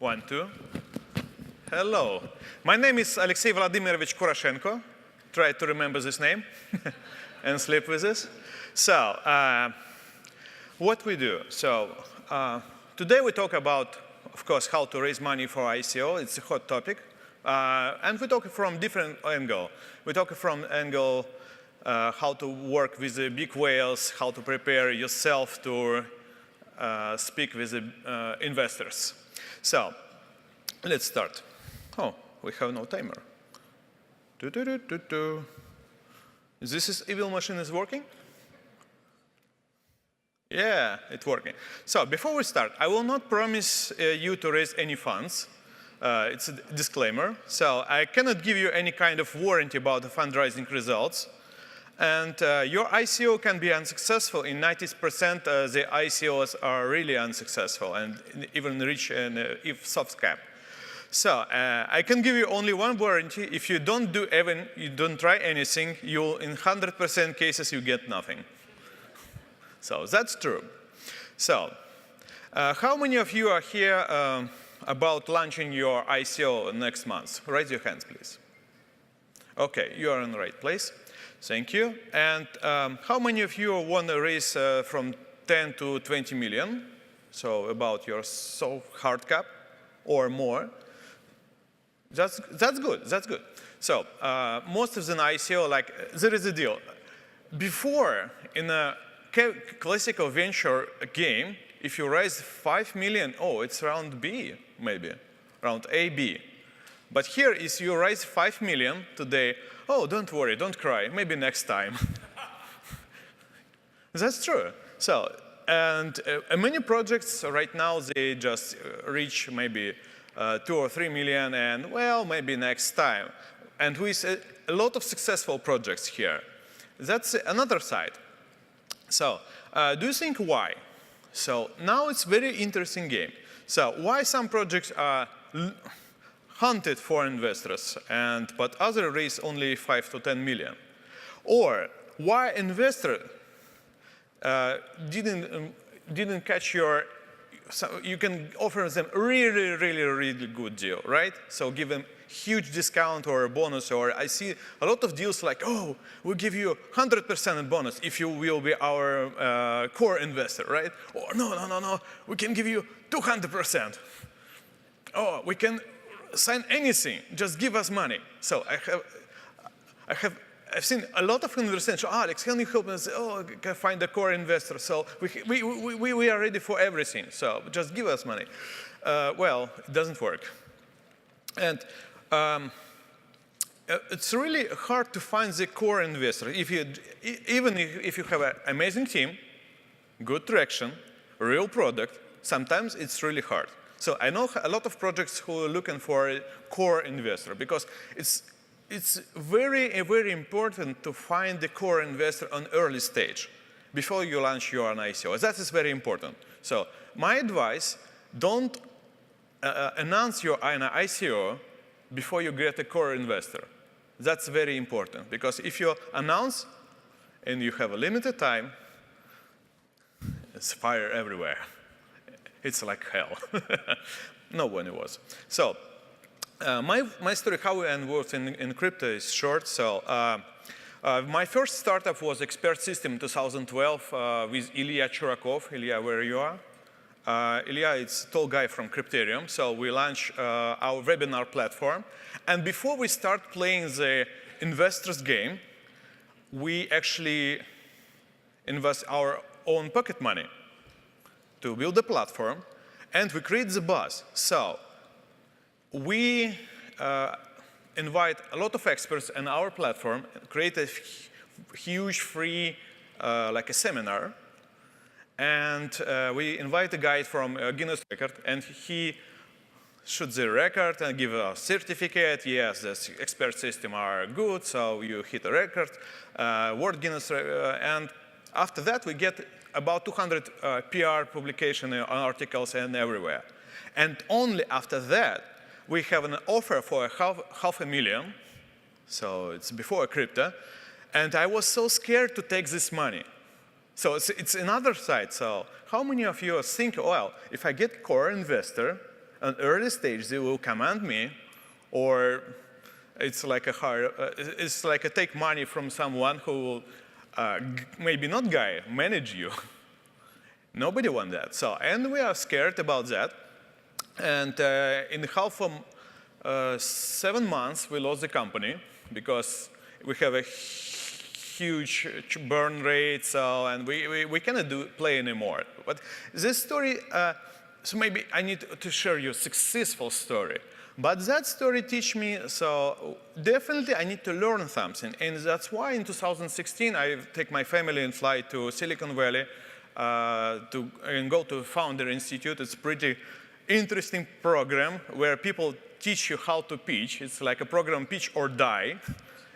1, 2. Hello. My name is Alexey Vladimirovich Kurashenko. Try to remember this name and sleep with this. So, what we do. So, today we talk about, of course, how to raise money for ICO. It's a hot topic. And we talk from different angle. We talk from angle how to work with the big whales, how to prepare yourself to speak with the investors. So, let's start. Oh, we have no timer. This evil machine is working? Yeah, it's working. So, before we start, I will not promise you to raise any funds. It's a disclaimer. So, I cannot give you any kind of warranty about the fundraising results. And your ICO can be unsuccessful. In 90%, the ICOs are really unsuccessful and even reach an if soft cap. So I can give you only one warranty. If you don't try anything, you'll in 100% cases you get nothing. So that's true. So how many of you are here about launching your ICO next month? Raise your hands, please. OK, you are in the right place. Thank you. And how many of you want to raise from 10 to 20 million? So about your hard cap or more. That's good. That's good. So most of the ICO, there is a deal. Before, in a classical venture game, if you raise 5 million, oh, it's round B, maybe, round A, B. But here is you raise 5 million today. Oh, don't worry, don't cry, maybe next time. That's true. So, and many projects right now, they just reach maybe 2 or 3 million and, well, maybe next time. And we see a lot of successful projects here. That's another side. So, do you think why? So, now it's a very interesting game. So, why some projects are hunted for investors, but others raise only 5 to 10 million? Or why investor didn't catch your, so you can offer them really good deal, right? So give them huge discount or a bonus, or I see a lot of deals like, oh, we'll give you 100% bonus if you will be our core investor, right? Or no, we can give you 200%. Oh, we can sign anything, just give us money. So I've seen a lot of investors. Oh, Alex, can you help us? Oh, can find a core investor. So we are ready for everything. So just give us money. Well, it doesn't work. And it's really hard to find the core investor. Even if you have an amazing team, good traction, real product, sometimes it's really hard. So I know a lot of projects who are looking for a core investor because it's very important to find the core investor on early stage before you launch your ICO. That is very important. So my advice, don't announce your ICO before you get a core investor. That's very important because if you announce and you have a limited time, it's fire everywhere. It's like hell. No one was. So my story, how I involved in crypto is short. So my first startup was Expert System in 2012 with Ilya Churakov. Ilya, where you are? Ilya is a tall guy from Crypterium. So we launched our webinar platform. And before we start playing the investors game, we actually invest our own pocket money to build a platform, and we create the buzz. So we invite a lot of experts in our platform, create a huge free, like a seminar, and we invite a guy from Guinness Record, and he shoots the record and give a certificate. Yes, the expert system are good, so you hit a record, World Guinness, and after that we get about 200 PR publication articles and everywhere. And only after that, we have an offer for half a million. So it's before crypto. And I was so scared to take this money. So it's another side. So how many of you think, well, if I get core investor, an early stage, they will command me, or it's like a take money from someone who will, maybe not guy, manage you. Nobody wants that. So, and we are scared about that. And in half of 7 months, we lost the company because we have a huge burn rate, so, and we cannot play anymore. But this story, so maybe I need to share you a successful story. But that story teach me, so definitely I need to learn something. And that's why in 2016, I take my family and fly to Silicon Valley and go to Founder Institute. It's a pretty interesting program where people teach you how to pitch. It's like a program, pitch or die.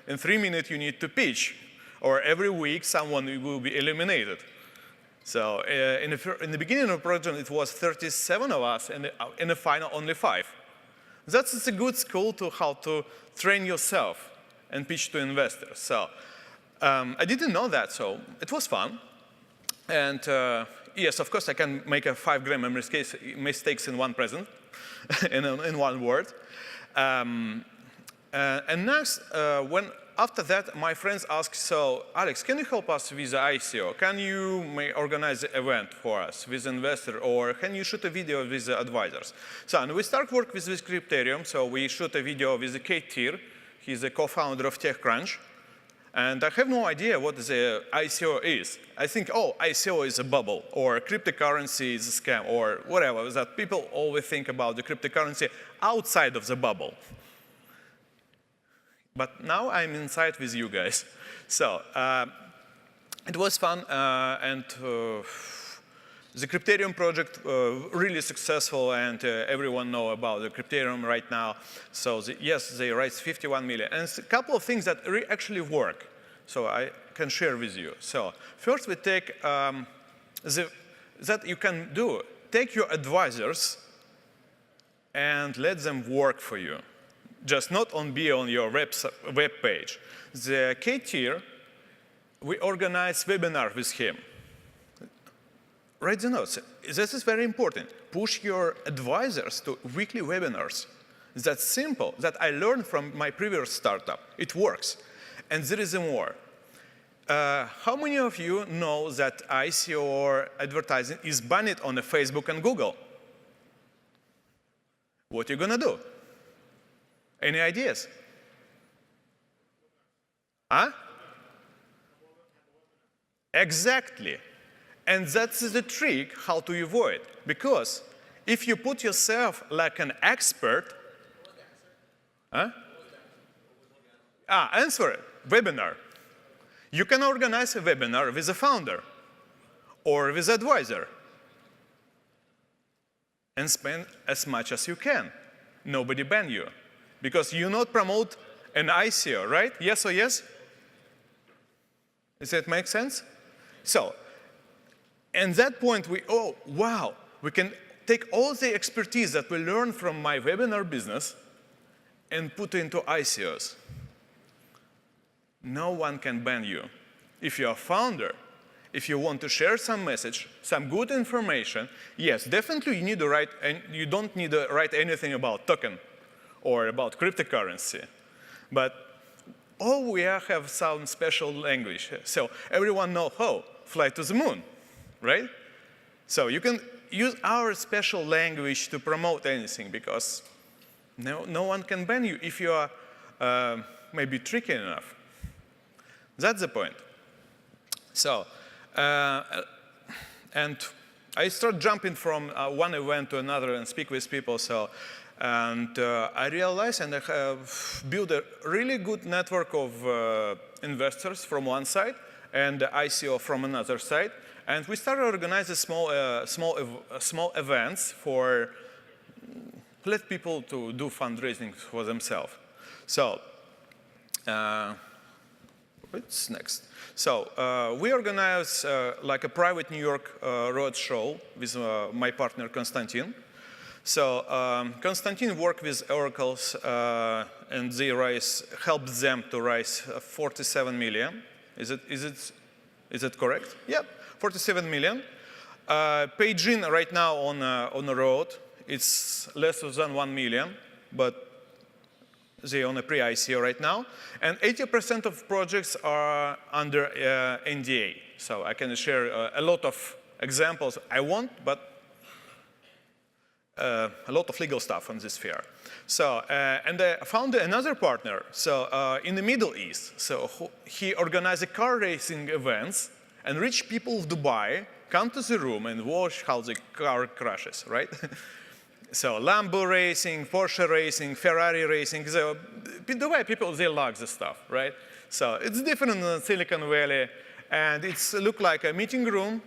In 3 minutes, you need to pitch. Or every week, someone will be eliminated. So in the beginning of the project, it was 37 of us, and in the final, only 5. That's a good school to how to train yourself and pitch to investors. So I didn't know that, so it was fun. And yes, of course, I can make a 5 grammar mistakes in one present, in one word. And next, after that, my friends asked, so, Alex, can you help us with the ICO? Can you organize an event for us with investor, or can you shoot a video with the advisors? So, and we start work with this Crypterium. So we shoot a video with Kate Tier. He's a co-founder of TechCrunch. And I have no idea what the ICO is. I think, oh, ICO is a bubble, or cryptocurrency is a scam, or whatever, that people always think about the cryptocurrency outside of the bubble. But now I'm inside with you guys. So it was fun, and the Crypterium project really successful, and everyone know about the Crypterium right now. So yes, they raised 51 million. And it's a couple of things that actually work. So I can share with you. So first we take that you can do. Take your advisors and let them work for you. Just not be on your web page. The K-tier, we organize webinar with him. Write the notes. This is very important. Push your advisors to weekly webinars. That's simple. That I learned from my previous startup. It works. And there is more. How many of you know that ICO or advertising is banned on Facebook and Google? What are you going to do? Any ideas? Huh? Exactly. And that's the trick how to avoid. Because if you put yourself like an expert, huh? Answer it. Webinar. You can organize a webinar with a founder or with an advisor and spend as much as you can. Nobody ban you. Because you not promote an ICO, right? Yes or yes? Does that make sense? So, at that point, oh, wow, we can take all the expertise that we learned from my webinar business and put it into ICOs. No one can ban you. If you're a founder, if you want to share some message, some good information, yes, definitely you need to write, and you don't need to write anything about token or about cryptocurrency. But all we have some special language. So everyone knows, oh, fly to the moon, right? So you can use our special language to promote anything, because no one can ban you if you are maybe tricky enough. That's the point. So, and I start jumping from one event to another and speak with people. So, and I realized, and I have built a really good network of investors from one side and ICO from another side. And we started organizing small events for let people to do fundraising for themselves. So, what's next? So we organize like a private New York road show with my partner Konstantin. So Konstantin worked with Oracles, and they helped them to raise 47 million. Is it correct? Yep, 47 million. Peijin right now on the road. It's less than 1 million, but they're on a pre-ICO right now. And 80% of projects are under NDA. So I can share a lot of examples I want, but a lot of legal stuff on this sphere. So, and I found another partner, so in the Middle East. So he organized car racing events, and rich people of Dubai come to the room and watch how the car crashes, right? So Lambo racing, Porsche racing, Ferrari racing. So Dubai people, they like this stuff, right? So it's different in Silicon Valley, and it's look like a meeting room,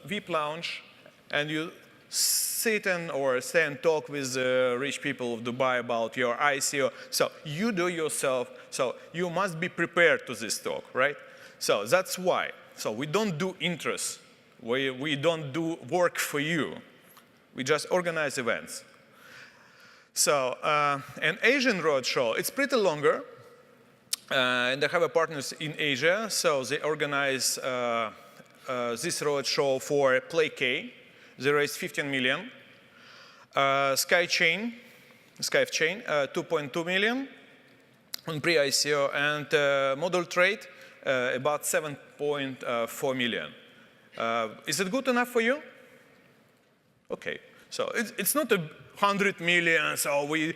VIP lounge, and you sit or stay and talk with rich people of Dubai about your ICO. So you do yourself, so you must be prepared to this talk, right? So that's why. So we don't do interest. We don't do work for you. We just organize events. So an Asian roadshow, it's pretty longer. And they have partners in Asia, so they organize this roadshow for PlayK. They raised 15 million. Skychain, 2.2 million on pre-ICO, and Model Trade, about 7.4 million. Is it good enough for you? Okay, so it's not 100 million, so we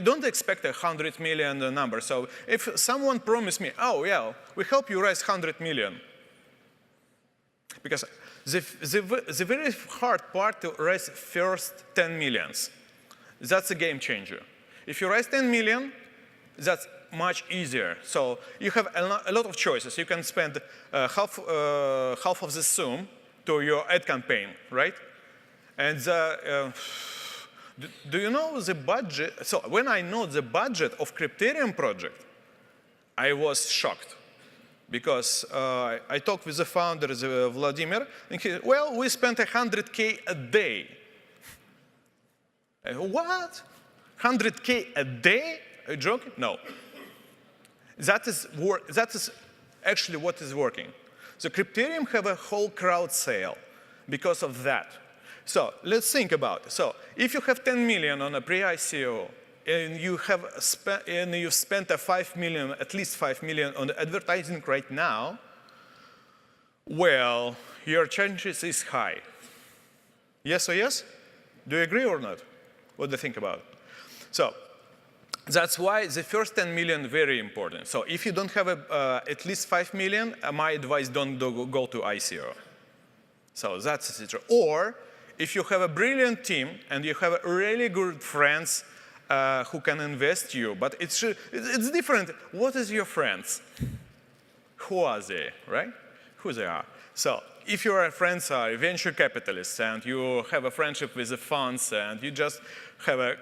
don't expect 100 million number. So if someone promised me, oh yeah, we help you raise 100 million, because the very hard part to raise first 10 millions. That's a game changer. If you raise 10 million, that's much easier. So you have a lot of choices. You can spend half of the sum to your ad campaign, right? And do you know the budget? So when I know the budget of Crypterium project, I was shocked. Because I talked with the founder, Vladimir, and he said, well, we spent 100K a day. What? 100K a day? Are you joking? No. That is actually what is working. So Crypterium have a whole crowd sale because of that. So let's think about it. So if you have 10 million on a pre-ICO, and you have you've spent at least 5 million on advertising right now, well, your chances is high. Yes or yes? Do you agree or not? What do you think about it? So that's why the first 10 million very important. So if you don't have at least 5 million, my advice, don't go to ICO. So that's the situation. Or if you have a brilliant team and you have really good friends who can invest you, but it's different. What is your friends? Who are they, right? Who they are. So if your friends are venture capitalists and you have a friendship with the funds and you just have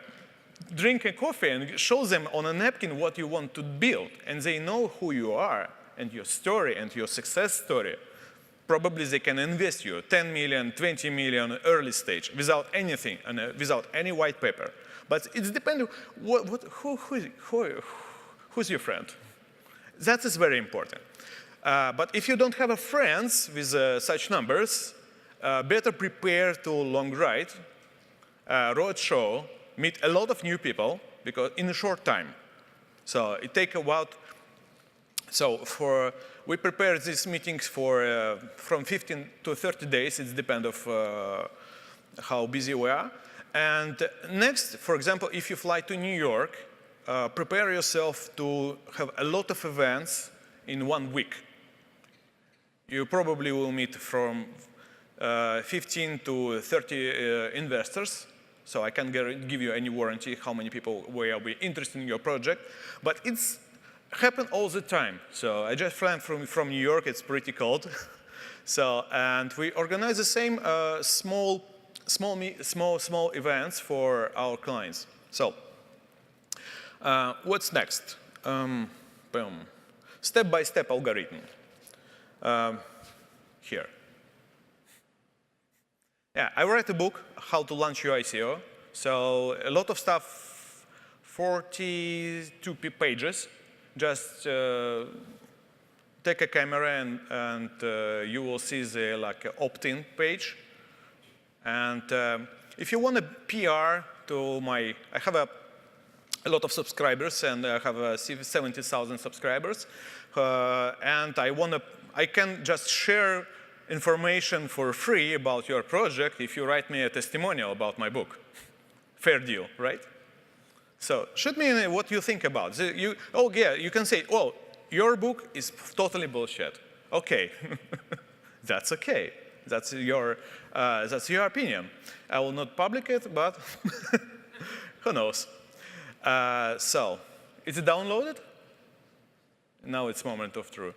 drink a coffee and show them on a napkin what you want to build, and they know who you are and your story and your success story, probably they can invest you 10 million, 20 million early stage without anything, and without any white paper. But it's depending who's your friend. That is very important. But if you don't have friends with such numbers, better prepare to long ride, roadshow, meet a lot of new people, because in a short time. So it takes about, so we prepare these meetings for from 15 to 30 days. It depends on how busy we are. And next, for example, if you fly to New York, prepare yourself to have a lot of events in 1 week. You probably will meet from 15 to 30 investors. So I can't give you any warranty how many people will be interested in your project. But it's happened all the time. So I just flew from New York. It's pretty cold. So, and we organize the same small events for our clients. So what's next? Step-by-step algorithm. Here. Yeah, I write a book, How to Launch Your ICO. So a lot of stuff, 42 pages. Just take a camera and you will see the opt-in page. And if you want a PR to I have a lot of subscribers, and I have 70,000 subscribers, and I can just share information for free about your project if you write me a testimonial about my book. Fair deal, right? So shoot me what you think about. Oh yeah, you can say, oh, your book is totally bullshit. Okay, that's okay. That's your opinion. I will not publish it, but who knows? So, is it downloaded? Now it's moment of truth.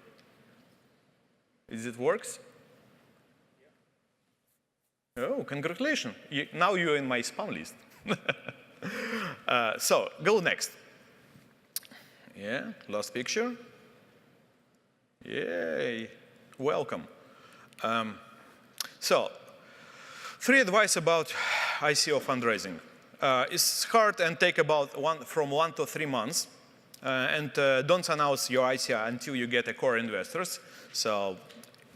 Is it works? Oh, congratulations. Now you're in my spam list. So, go next. Yeah, last picture. Yay, welcome. So, 3 advice about ICO fundraising. It's hard and take about from 1 to 3 months. And don't announce your ICO until you get a core investors. So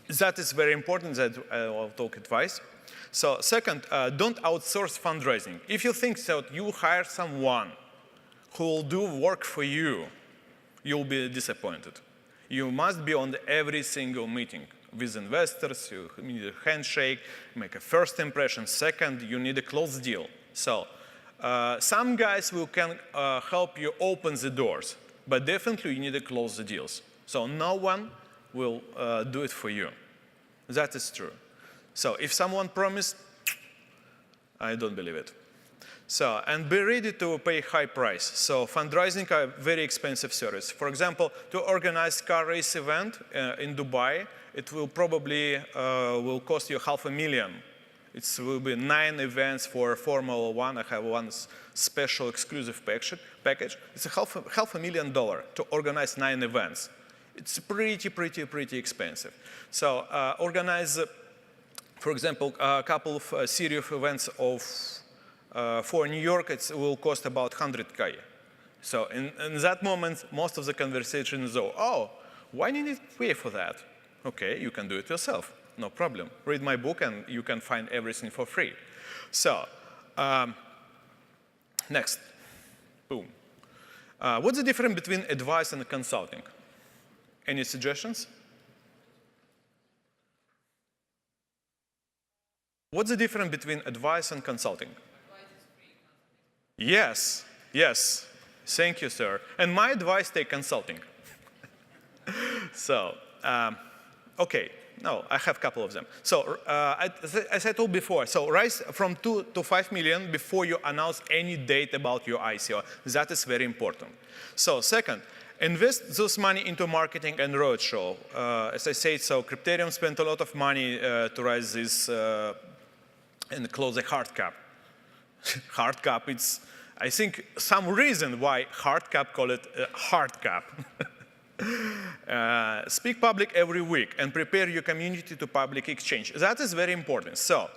that is very important, that I'll talk advice. So second, don't outsource fundraising. If you think that you hire someone who will do work for you, you'll be disappointed. You must be on every single meeting with investors. You need a handshake, make a first impression. Second, you need a closed deal. So some guys can help you open the doors, but definitely you need to close the deals. So no one will do it for you. That is true. So if someone promised, I don't believe it. So, and be ready to pay high price. So fundraising are very expensive service. For example, to organize car race event in Dubai, it will probably will cost you $500,000. It will be 9 events for Formula 1. I have one special exclusive package. It's $500,000 to organize 9 events. It's pretty expensive. So organize, for example, a couple of series of events for New York. It will cost about $100K. So in that moment, most of the conversations are, oh, why do you need to pay for that? Okay, you can do it yourself. No problem. Read my book and you can find everything for free. So, next. Boom. What's the difference between advice and consulting? Any suggestions? What's the difference between advice and consulting? Advice is free. Yes, yes. Thank you, sir. And my advice, take consulting. So, okay. No, I have a couple of them. So, as I told before, so rise from 2 to 5 million before you announce any date about your ICO. That is very important. So, second, invest this money into marketing and roadshow. As I said, so Crypterium spent a lot of money to raise this and close a hard cap. Hard cap, it's, I think, some reason why hard cap call it a hard cap. Speak public every week and prepare your community to public exchange. That is very important. So,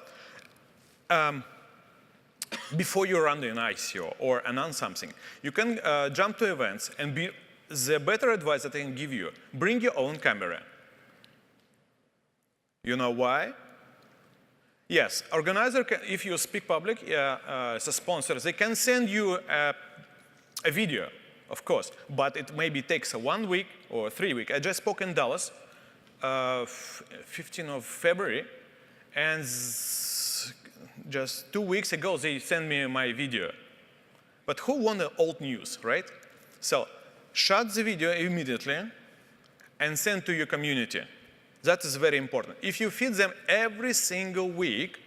before you run an ICO or announce something, you can jump to events and the better advice that I can give you, bring your own camera. You know why? Yes, organizer, if you speak public, as a sponsor, they can send you a video. Of course, but it maybe takes 1 week or 3 weeks. I just spoke in Dallas, 15th of February, and just 2 weeks ago, they sent me my video. But who want the old news, right? So shut the video immediately and send to your community. That is very important. If you feed them every single week,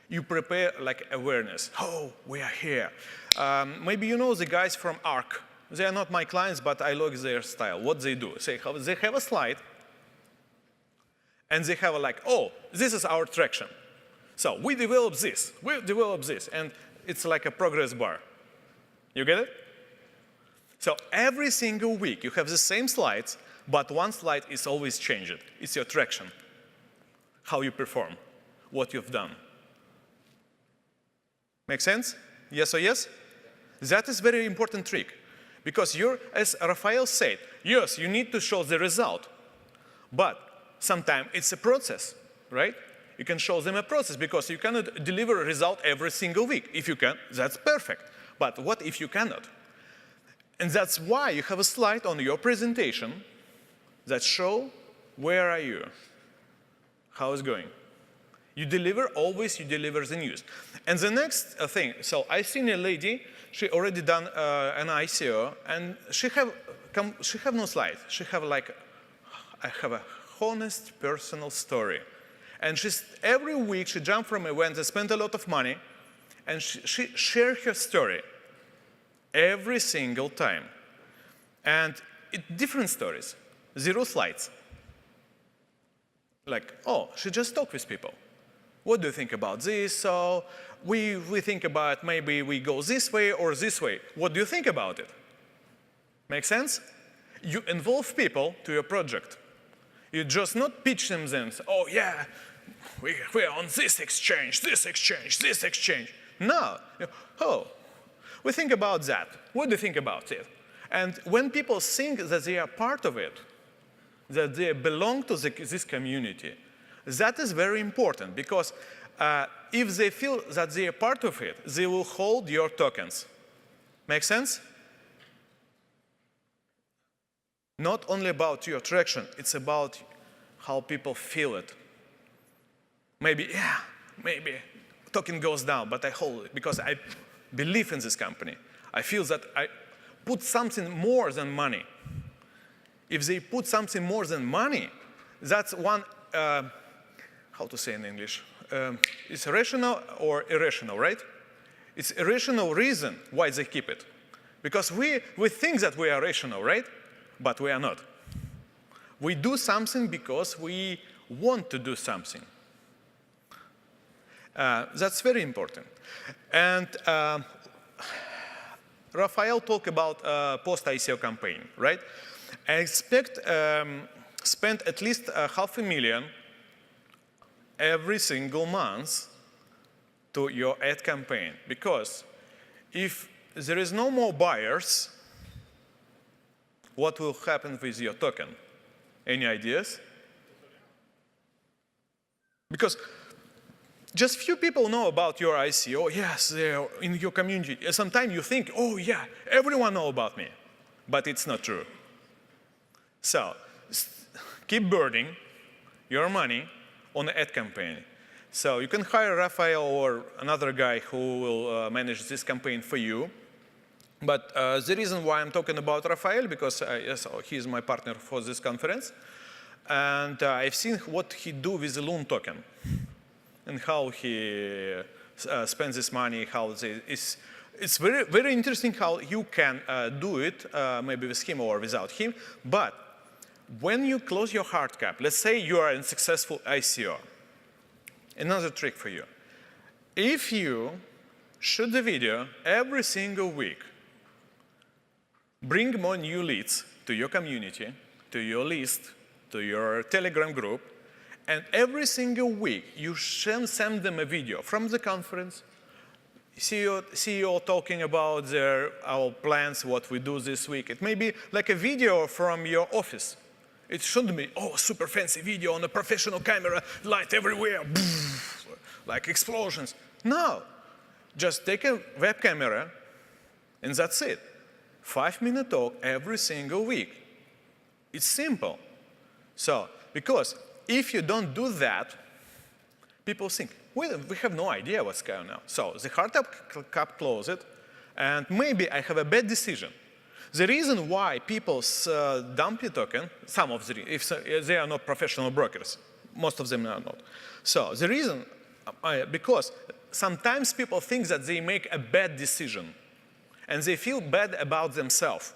you prepare like awareness. Oh, we are here. Maybe you know the guys from ARC. They are not my clients, but I like their style. What they do, they have a slide, and they have like, oh, this is our traction. So we developed this, and it's like a progress bar. You get it? So every single week, you have the same slides, but one slide is always changed. It's your traction, how you perform, what you've done. Make sense? Yes or yes? That is very important trick. Because as Raphael said, yes, you need to show the result. But sometimes it's a process, right? You can show them a process because you cannot deliver a result every single week. If you can, that's perfect. But what if you cannot? And that's why you have a slide on your presentation that show where are you, how it's going. You deliver, always you deliver the news. And the next thing, so I seen a lady, she already done an ICO, and she have no slide. She have like, I have a honest personal story. And every week she jumped from events and spent a lot of money, and she shared her story every single time. And different stories, 0 slides. Like, oh, she just talked with people. What do you think about this? So we think about maybe we go this way or this way. What do you think about it? Make sense? You involve people to your project. You just not pitch them, oh yeah, we're on this exchange, this exchange, this exchange. No. Oh, we think about that. What do you think about it? And when people think that they are part of it, that they belong to this community, that is very important because if they feel that they are part of it, they will hold your tokens. Make sense? Not only about your traction, it's about how people feel it. Maybe, yeah, maybe token goes down, but I hold it because I believe in this company. I feel that I put something more than money. If they put something more than money, that's one, how to say in English? It's rational or irrational, right? It's irrational reason why they keep it. Because we think that we are rational, right? But we are not. We do something because we want to do something. That's very important. And Raphael talked about post-ICO campaign, right? I expect spend at least $500,000 every single month to your ad campaign. Because if there is no more buyers, what will happen with your token? Any ideas? Because just few people know about your ICO. Yes, they're in your community. Sometimes you think, oh yeah, everyone knows about me. But it's not true. So keep burning your money on an ad campaign. So you can hire Raphael or another guy who will manage this campaign for you. But the reason why I'm talking about Raphael, because he's my partner for this conference. And I've seen what he do with the Loon token and how he spends his money, how it's very, very interesting how you can do it, maybe with him or without him. But when you close your hard cap, let's say you are in successful ICO, another trick for you. If you shoot the video every single week, bring more new leads to your community, to your list, to your Telegram group, and every single week you send them a video from the conference, CEO talking about our plans, what we do this week. It may be like a video from your office. It shouldn't be, oh, super fancy video on a professional camera, light everywhere, like explosions. No, just take a web camera and that's it. 5-minute talk every single week. It's simple. So, because if you don't do that, people think, well, we have no idea what's going on. So the hard cap closed, and maybe I have a bad decision. The reason why people dump your token, some of the if they are not professional brokers, most of them are not. So the reason, because sometimes people think that they make a bad decision, and they feel bad about themselves.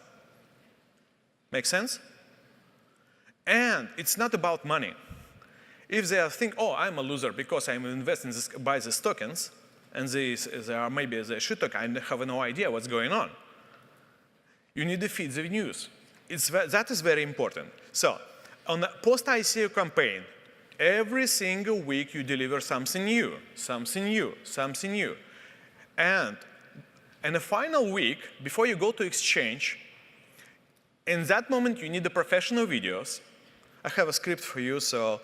Make sense? And it's not about money. If they think, oh, I'm a loser because I'm investing buy these tokens, and they are maybe they should I have no idea what's going on. You need to feed the news. That is very important. So on a post-ICO campaign, every single week you deliver something new, something new, something new. And in the final week, before you go to exchange, in that moment you need the professional videos. I have a script for you, so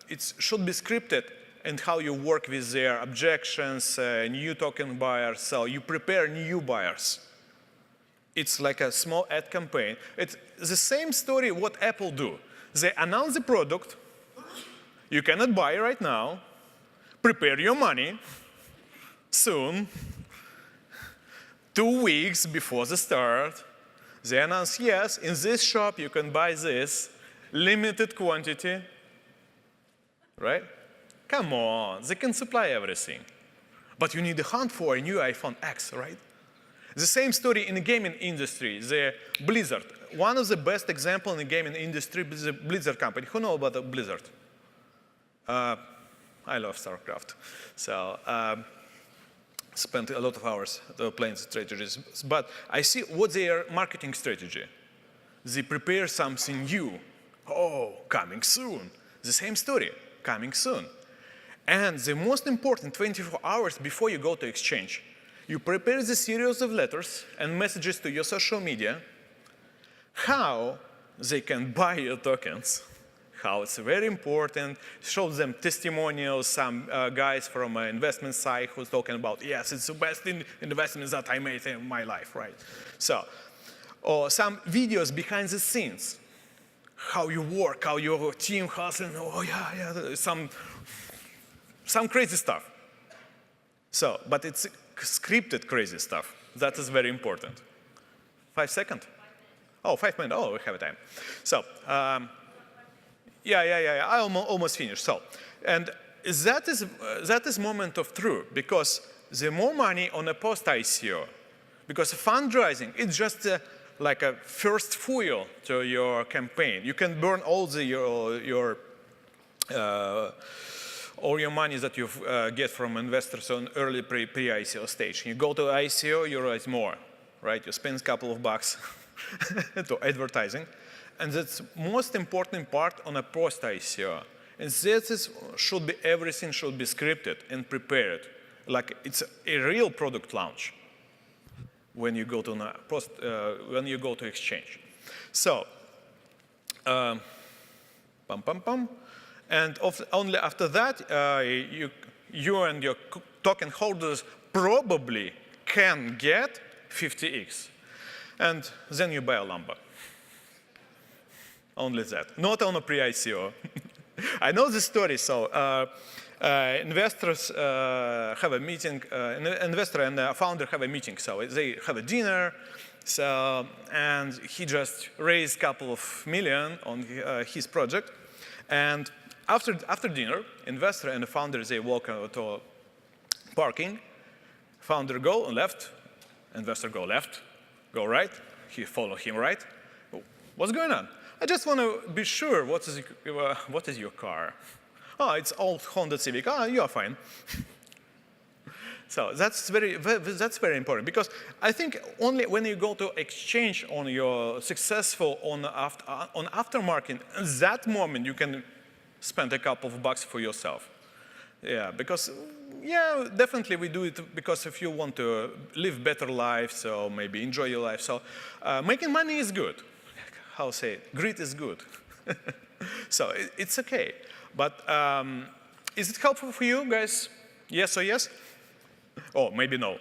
it should be scripted and how you work with their objections, new token buyers, so you prepare new buyers. It's like a small ad campaign. It's the same story what Apple do. They announce the product, you cannot buy right now, prepare your money, soon, 2 weeks before the start, they announce, yes, in this shop you can buy this, limited quantity, right? Come on, they can supply everything. But you need to hunt for a new iPhone X, right? The same story in the gaming industry, the Blizzard. One of the best examples in the gaming industry is the Blizzard company. Who knows about the Blizzard? I love StarCraft. So spent a lot of hours playing strategies. But I see what their marketing strategy. They prepare something new. Oh, coming soon. The same story, coming soon. And the most important 24 hours before you go to exchange, you prepare the series of letters and messages to your social media, how they can buy your tokens, how it's very important, show them testimonials, some guys from an investment site who's talking about, yes, it's the best investment that I made in my life, right? So, or some videos behind the scenes, how you work, how your team hustling, oh yeah, some crazy stuff. So, but it's scripted crazy stuff. That is very important. 5 seconds? Oh, 5 minutes. Oh, we have time. So, yeah. I almost finished. So, and that is moment of truth, because the more money on a post ICO, because fundraising it's just like a first fuel to your campaign. You can burn all all your money that you get from investors on early pre-ICO stage. You go to ICO, you raise more, right? You spend a couple of bucks to advertising. And that's most important part on a post-ICO. And this should be, everything should be scripted and prepared. Like it's a real product launch when you go to exchange. So, and only after that, you and your token holders probably can get 50x. And then you buy a Lambo. Only that, not on a pre-ICO. I know the story, so investors have a meeting, investor and a founder have a meeting, so they have a dinner, so, and he just raised a couple of million on his project, and after dinner, investor and the founder, they walk to parking, founder go left, investor go left, go right, he follow him right. What's going on? I just want to be sure, what is your car? Oh, it's old Honda Civic. Ah, you are fine. So that's very important, because I think only when you go to exchange on your successful on aftermarket, at that moment you can spend a couple of bucks for yourself. Yeah, because yeah, definitely we do it because if you want to live better life, so maybe enjoy your life. So making money is good. How say it? Greed is good. So it's okay. But is it helpful for you guys? Yes or yes? Oh, maybe no.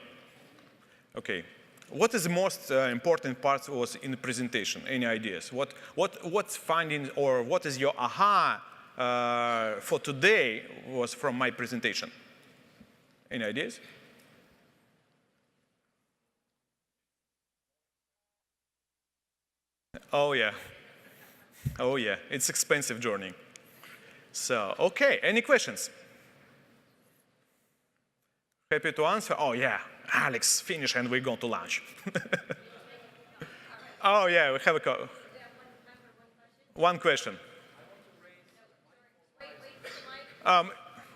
Okay. What is the most important part was in the presentation? Any ideas? What's finding, or what is your aha for today was from my presentation? Any ideas? Oh yeah. Oh yeah, it's expensive journey. So, okay, any questions? Happy to answer? Oh yeah, Alex, finish and we're going to lunch. Oh yeah, we have a one question.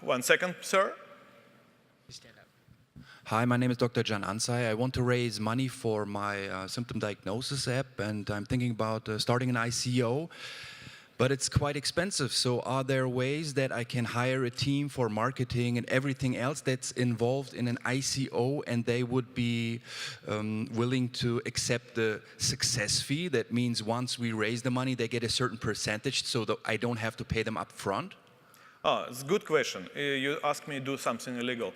1 second, sir. Hi, my name is Dr. Can Ansai. I want to raise money for my symptom diagnosis app, and I'm thinking about starting an ICO, but it's quite expensive. So are there ways that I can hire a team for marketing and everything else that's involved in an ICO, and they would be willing to accept the success fee? That means once we raise the money, they get a certain percentage so that I don't have to pay them up front? Oh, it's a good question. You asked me to do something illegal.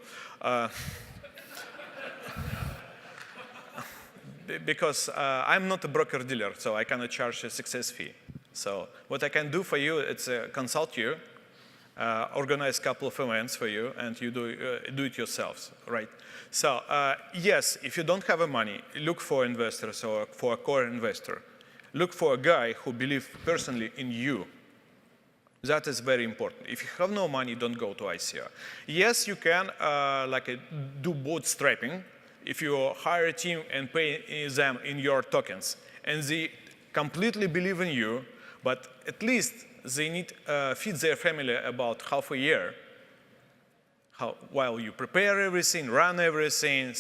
Because I'm not a broker-dealer, so I cannot charge a success fee. So what I can do for you, it's consult you, organize a couple of events for you, and you do it yourselves, right? So yes, if you don't have the money, look for investors or for a core investor. Look for a guy who believes personally in you. That is very important. If you have no money, don't go to ICO. Yes, you can do bootstrapping. If you hire a team and pay them in your tokens, and they completely believe in you, but at least they need to feed their family about half a year while you prepare everything, run everything.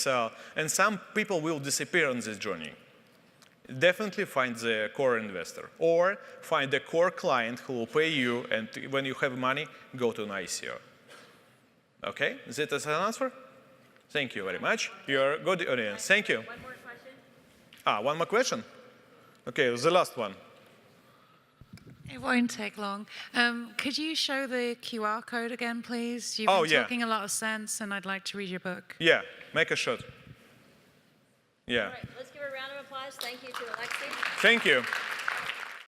And some people will disappear on this journey. Definitely find the core investor, or find a core client who will pay you, and when you have money, go to an ICO. Okay, is that an answer? Thank you very much. You're a good audience. Thank you. One more question. One more question? Okay, the last one. It won't take long. Could you show the QR code again, please? You've been talking a lot of sense, and I'd like to read your book. Yeah, make a shot. Yeah. All right, let's give a round of applause. Thank you to Alexey. Thank you.